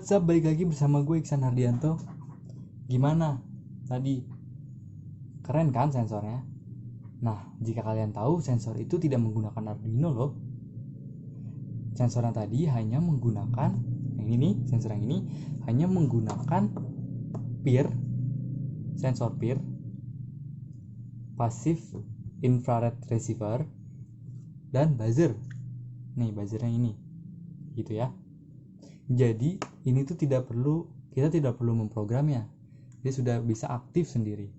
What's up, balik lagi bersama gue Iksan Hardianto. Gimana? Tadi keren kan sensornya? Nah, jika kalian tahu sensor itu tidak menggunakan Arduino loh. Sensor yang tadi hanya menggunakan sensor yang ini hanya menggunakan PIR, sensor PIR, Passive Infrared Receiver, dan buzzer. Nih buzzernya ini, gitu ya. Jadi ini tuh kita tidak perlu memprogramnya, dia sudah bisa aktif sendiri.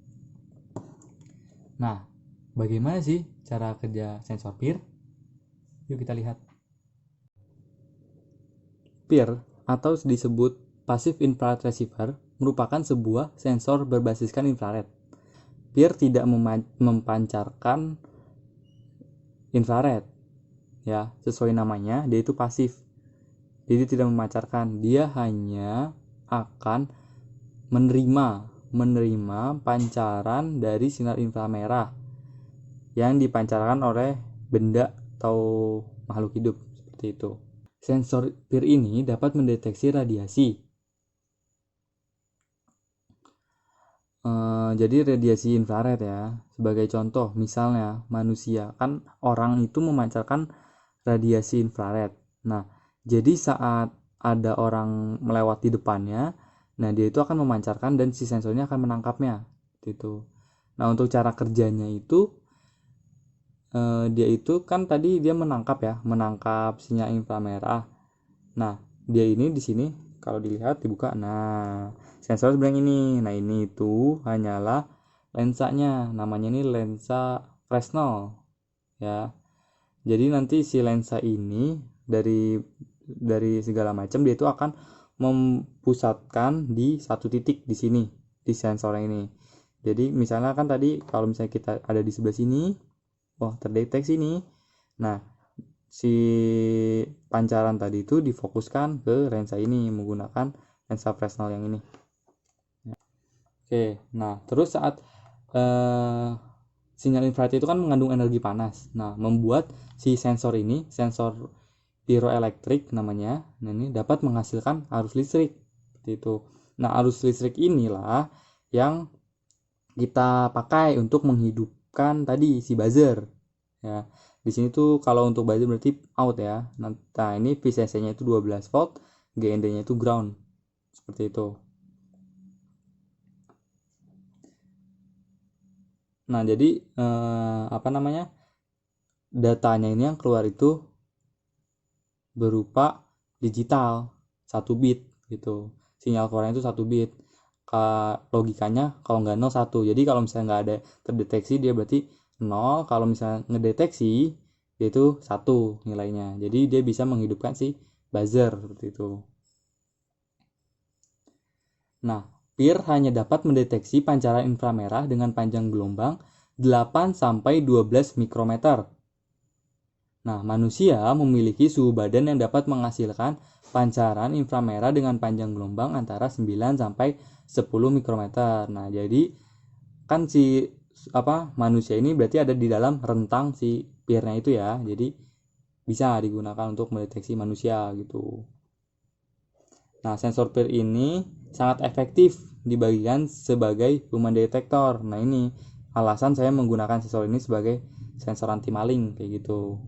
Nah, bagaimana sih cara kerja sensor PIR? Yuk kita lihat. PIR atau disebut Passive Infrared Receiver merupakan sebuah sensor berbasiskan infrared. PIR tidak memancarkan infrared, ya, sesuai namanya, dia itu pasif. Jadi tidak memancarkan, dia hanya akan menerima pancaran dari sinar inframerah yang dipancarkan oleh benda atau makhluk hidup, seperti itu. Sensor PIR ini dapat mendeteksi radiasi. Jadi radiasi infrared ya. Sebagai contoh, misalnya manusia, kan orang itu memancarkan radiasi infrared. Nah, jadi saat ada orang melewati depannya, nah dia itu akan memancarkan dan si sensornya akan menangkapnya, gitu. Nah, untuk cara kerjanya itu dia itu kan tadi dia menangkap sinyal inframerah. Nah, dia ini di sini kalau dilihat dibuka, nah sensor sebenarnya ini. Nah, ini itu hanyalah lensanya, namanya ini lensa Fresnel ya. Jadi nanti si lensa ini dari segala macam dia itu akan mempusatkan di satu titik di sini, di sensor ini. Jadi misalnya kan tadi kalau misalnya kita ada di sebelah sini, terdeteksi nih. Nah, si pancaran tadi itu difokuskan ke lensa ini menggunakan lensa Fresnel yang ini. Oke, nah terus saat sinyal infrared itu kan mengandung energi panas. Nah, membuat si sensor ini, sensor piroelektrik namanya, nah ini dapat menghasilkan arus listrik seperti itu. Nah, arus listrik inilah yang kita pakai untuk menghidupkan tadi si buzzer ya. Di sini tuh kalau untuk buzzer berarti out ya. Nah, ini VCC-nya itu 12 volt, GND-nya itu ground. Seperti itu. Nah, jadi datanya ini yang keluar itu berupa digital 1 bit gitu. Sinyal keluarnya itu 1 bit. Logikanya kalau nggak 0 1. Jadi kalau misalnya nggak ada terdeteksi dia berarti 0, kalau misalnya ngedeteksi dia itu 1 nilainya. Jadi dia bisa menghidupkan si buzzer seperti itu. Nah, PIR hanya dapat mendeteksi pancaran inframerah dengan panjang gelombang 8 sampai 12 mikrometer. Nah, manusia memiliki suhu badan yang dapat menghasilkan pancaran inframerah dengan panjang gelombang antara 9 sampai 10 mikrometer. Nah, jadi kan manusia ini berarti ada di dalam rentang si PIR-nya itu ya. Jadi bisa digunakan untuk mendeteksi manusia gitu. Nah, sensor PIR ini sangat efektif dibagikan sebagai human detector. Nah, ini alasan saya menggunakan sensor ini sebagai sensor anti maling kayak gitu.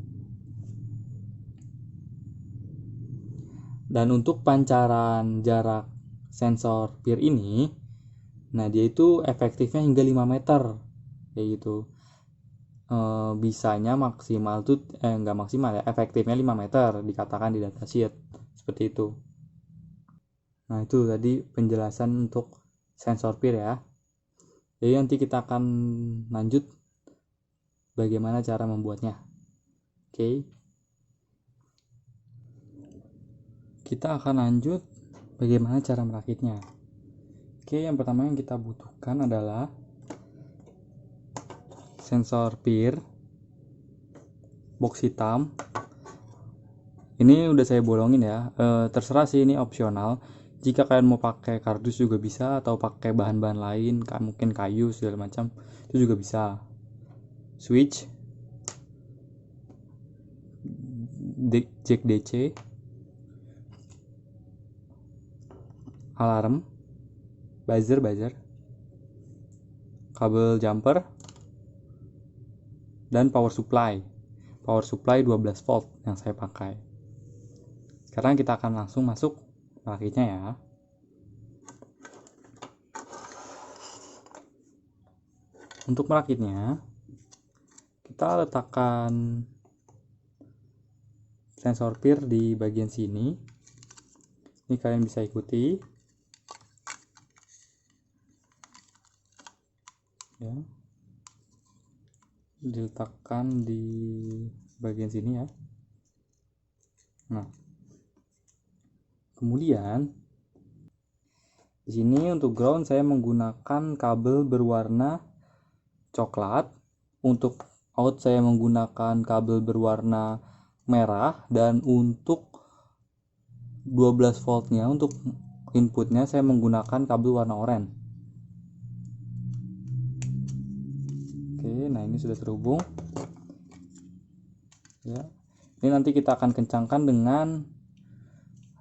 Dan untuk pancaran jarak sensor PIR ini, nah dia itu efektifnya hingga 5 meter kayak gitu. Bisanya maksimal tuh enggak maksimal ya, efektifnya 5 meter dikatakan di datasheet seperti itu. Nah, itu tadi penjelasan untuk sensor PIR ya. Jadi nanti kita akan lanjut bagaimana cara membuatnya. Oke. Kita akan lanjut bagaimana cara merakitnya. Oke, yang pertama yang kita butuhkan adalah sensor PIR box hitam. Ini udah saya bolongin ya. Terserah sih, ini opsional. Jika kalian mau pakai kardus juga bisa, atau pakai bahan-bahan lain, mungkin kayu segala macam, itu juga bisa. Switch, jack DC, alarm, buzzer, kabel jumper, dan power supply 12 volt yang saya pakai. Sekarang kita akan langsung masuk merakitnya ya. Untuk merakitnya, kita letakkan sensor PIR di bagian sini. Ini kalian bisa ikuti ya, diletakkan di bagian sini ya. Nah, kemudian di sini untuk ground saya menggunakan kabel berwarna coklat. Untuk out saya menggunakan kabel berwarna merah, dan untuk 12 voltnya untuk inputnya saya menggunakan kabel warna oranye. Oke, nah ini sudah terhubung ya. Ini nanti kita akan kencangkan dengan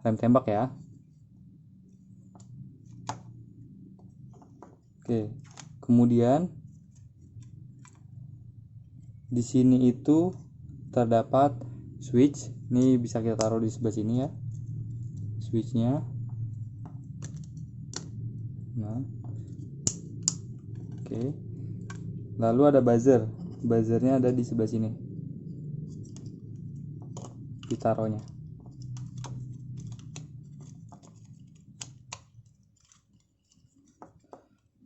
rem tembak ya. Oke, kemudian di sini itu terdapat switch. Ini bisa kita taruh di sebelah sini ya, switchnya. Nah, oke. Lalu ada buzzer. Buzzernya ada di sebelah sini, ditaruhnya.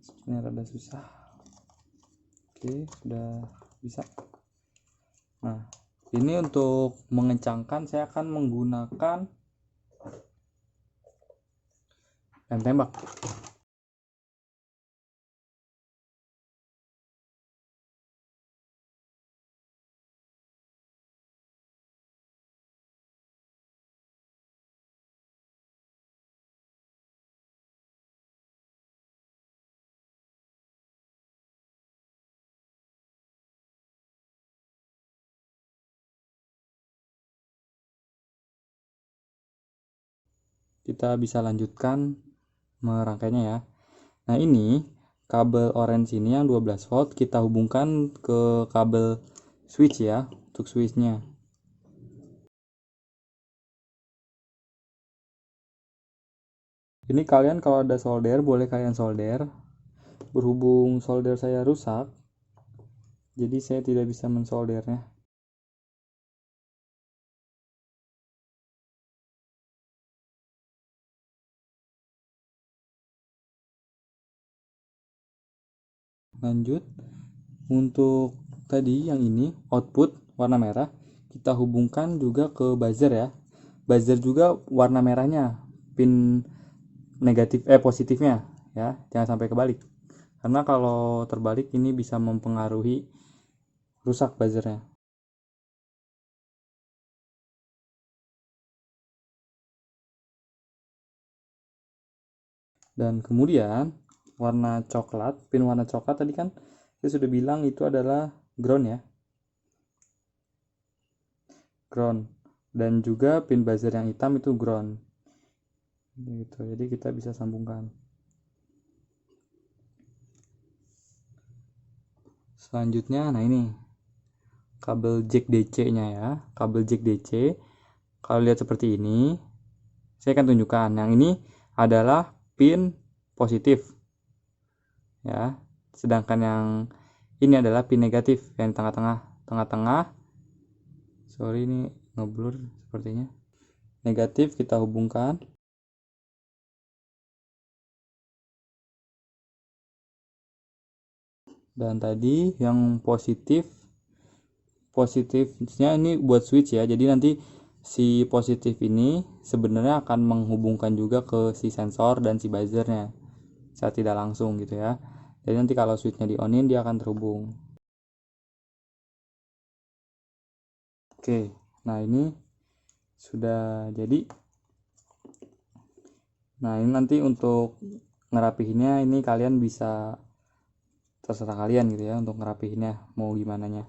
Sebenarnya rada susah. Oke, sudah bisa. Nah, ini untuk mengencangkan saya akan menggunakan rem tembak. Kita bisa lanjutkan merangkainya ya. Nah, ini kabel orange ini yang 12 volt kita hubungkan ke kabel switch ya, untuk switchnya. Ini kalian kalau ada solder boleh kalian solder. Berhubung solder saya rusak, jadi saya tidak bisa mensoldernya. Lanjut, untuk tadi yang ini output warna merah kita hubungkan juga ke buzzer ya. Buzzer juga warna merahnya, pin negatif positifnya ya, jangan sampai kebalik. Karena kalau terbalik ini bisa mempengaruhi rusak buzzernya. Dan kemudian warna coklat, pin warna coklat tadi kan saya sudah bilang itu adalah ground ya, ground. Dan juga pin buzzer yang hitam itu ground gitu. Jadi kita bisa sambungkan. Selanjutnya, nah ini kabel jack DC nya ya, kabel jack DC. Kalau lihat seperti ini, saya akan tunjukkan. Yang ini adalah pin positif ya, sedangkan yang ini adalah pin negatif yang di tengah-tengah. Sorry, ini ngeblur sepertinya. Negatif kita hubungkan. Dan tadi yang positifnya ini buat switch ya. Jadi nanti si positif ini sebenarnya akan menghubungkan juga ke si sensor dan si buzzernya secara tidak langsung gitu ya. Jadi nanti kalau switchnya di onin dia akan terhubung. Oke, nah ini sudah jadi. Nah, ini nanti untuk ngerapihinnya ini kalian bisa, terserah kalian gitu ya untuk ngerapihinnya mau gimana nya.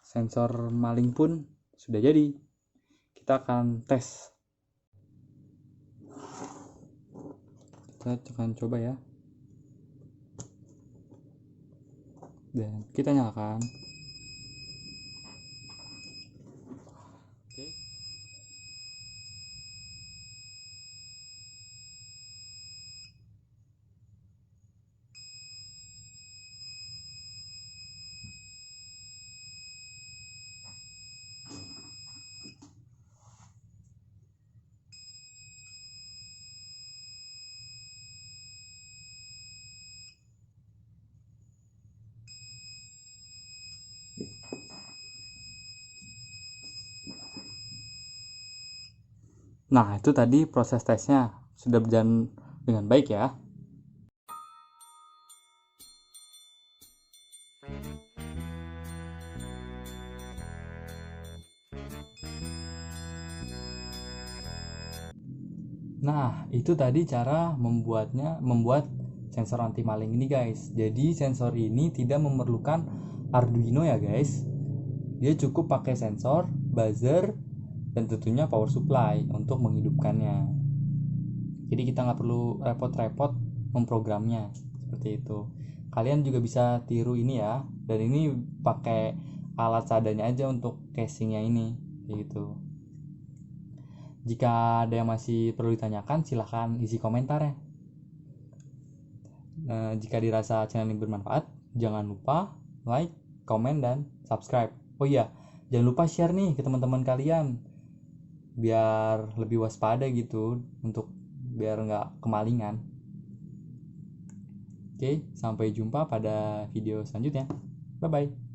Sensor maling pun sudah jadi. Kita akan tes. Kita akan coba ya. Dan kita nyalakan. Oke. Nah, itu tadi proses tesnya sudah berjalan dengan baik ya. Nah, itu tadi cara membuat sensor anti maling ini guys. Jadi sensor ini tidak memerlukan Arduino ya guys. Dia cukup pakai sensor, buzzer, dan tentunya power supply untuk menghidupkannya. Jadi kita nggak perlu repot-repot memprogramnya seperti itu. Kalian juga bisa tiru ini ya. Dan ini pakai alat seadanya aja untuk casingnya ini, gitu. Jika ada yang masih perlu ditanyakan, silahkan isi komentar ya. Jika dirasa channel ini bermanfaat, jangan lupa like, komen, dan subscribe. Oh iya, jangan lupa share nih ke teman-teman kalian, biar lebih waspada gitu, untuk biar nggak kemalingan. Oke, sampai jumpa pada video selanjutnya. Bye-bye.